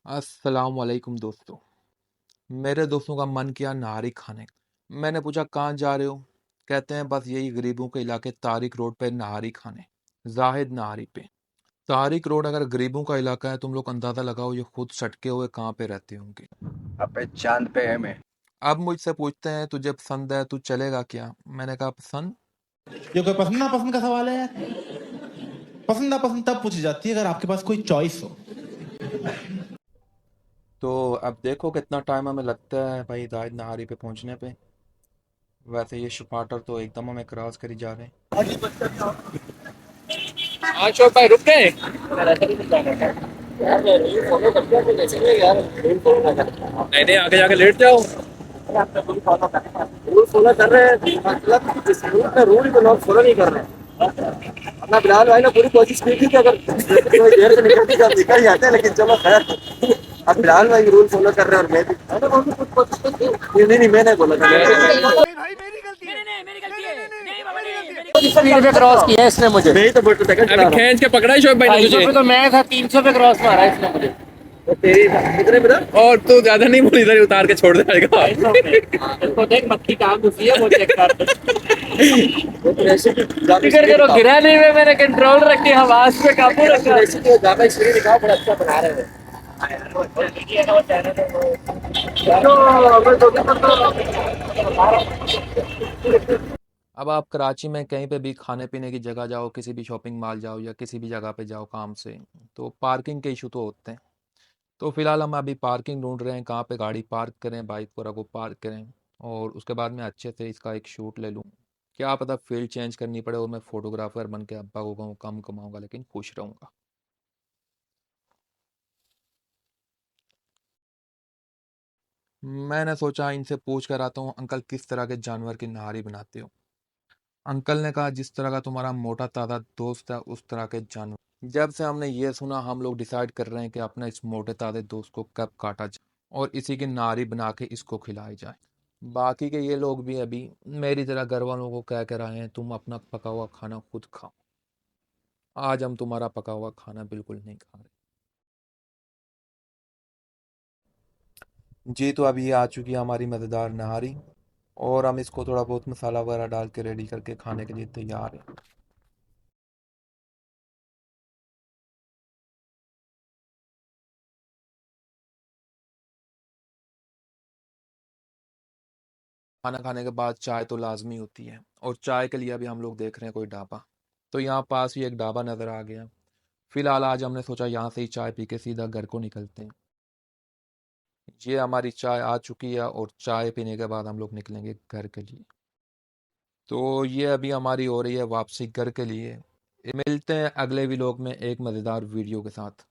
अस्सलाम वालेकुम दोस्तों। मेरे दोस्तों का मन किया नाहरी खाने का। मैंने पूछा कहाँ जा रहे हो? कहते हैं बस यही गरीबों के इलाके तारिक रोड पे नाहरी खाने, जाहिद नाहरी पे। तारिक रोड अगर गरीबों का इलाका है, तुम लोग अंदाजा लगाओ ये खुद सटके हुए कहाँ पे रहते होंगे। अबे चांद पे है मैं। अब मुझसे पूछते हैं तुझे पसंद है, तू चलेगा क्या? मैंने कहा पसंद। ये कोई पसंद नापसंद का सवाल है यार। पसंद नापसंद तब पूछी जाती है अगर आपके पास कोई चॉइस हो। तो अब देखो कितना टाइम हमें लगता है भाई जाहिद नाहरी पे पहुंचने पे। वैसे ये शुपाटर तो एकदम हमें क्रॉस करी जा रहे हैं। हाँ शोक भाई रुक गए। नहीं नहीं आगे जाके लेट जाओ। रूल फॉलो कर रहे हैं मतलब इस रूल का रूल को लोग फॉलो नहीं कर रहे हैं। अपना बिलाल भाई ने पूरी कोशिश की थी कि अगर थोड़ी देर से निकलती तो हम निकल जाते हैं, लेकिन चलो खैर अब बिलाल भाई रूल फॉलो कर रहे हैं और मैं भी मैंने बहुत कुछ कोशिश तो की। नहीं नहीं मैंने बोला था स्पीड पे क्रॉस किया है इसने मुझे। नहीं तो बोल तो अभी खींच के पकड़ा ही शोक भाई ने तुझे। पे तो मैं था 300 पे क्रॉस मारा इसने मुझे। तो तेरी कितने पे था? और तू ज्यादा नहीं बोल, इधर ही उतार के छोड़ देगा। इसको देख मक्खी कहाँ घुसी है वो चेक कर। फिक्र करो गिरा नहीं है, मैंने कंट्रोल रख के आवाज पे काबू रखा। ज्यादा स्पीड दिखाओ, बड़ा अच्छा बना रहे हैं। अब आप कराची में कहीं पे भी खाने पीने की जगह जाओ, किसी भी शॉपिंग मॉल जाओ या किसी भी जगह पे जाओ काम से, तो पार्किंग के इशू तो होते हैं। तो फिलहाल हम अभी पार्किंग ढूंढ रहे हैं, कहाँ पे गाड़ी पार्क करें, बाइक वगैरह को पार्क करें और उसके बाद मैं अच्छे से इसका एक शूट ले लूँ। क्या पता फील्ड चेंज करनी पड़े और मैं फोटोग्राफर बन के अब्बा को कहूँ कम कमाऊंगा लेकिन खुश रहूंगा। मैंने सोचा इनसे पूछ कर आता हूँ, अंकल किस तरह के जानवर की नहारी बनाते हो? अंकल ने कहा जिस तरह का तुम्हारा मोटा ताजा दोस्त है उस तरह के जानवर। जब से हमने ये सुना हम लोग डिसाइड कर रहे हैं कि अपने इस मोटे ताजे दोस्त को कब काटा जाए और इसी की नारी बना के इसको खिलाई जाए। बाकी के ये लोग भी अभी मेरी तरह घर वालों को कह कर आए हैं तुम अपना पका हुआ खाना खुद खाओ। आज हम तुम्हारा पका हुआ खाना बिल्कुल नहीं खा रहे। जी तो अभी ये आ चुकी है हमारी मज़ेदार नहारी और हम इसको थोड़ा बहुत मसाला वगैरह डाल के रेडी करके खाने के लिए तैयार हैं। खाना खाने के बाद चाय तो लाजमी होती है और चाय के लिए अभी हम लोग देख रहे हैं कोई ढाबा। तो यहाँ पास ही एक ढाबा नज़र आ गया। फिलहाल आज हमने सोचा यहाँ से ही चाय पी के सीधा घर को निकलते हैं। ये हमारी चाय आ चुकी है और चाय पीने के बाद हम लोग निकलेंगे घर के लिए। तो ये अभी हमारी हो रही है वापसी घर के लिए। मिलते हैं अगले व्लॉग में एक मज़ेदार वीडियो के साथ।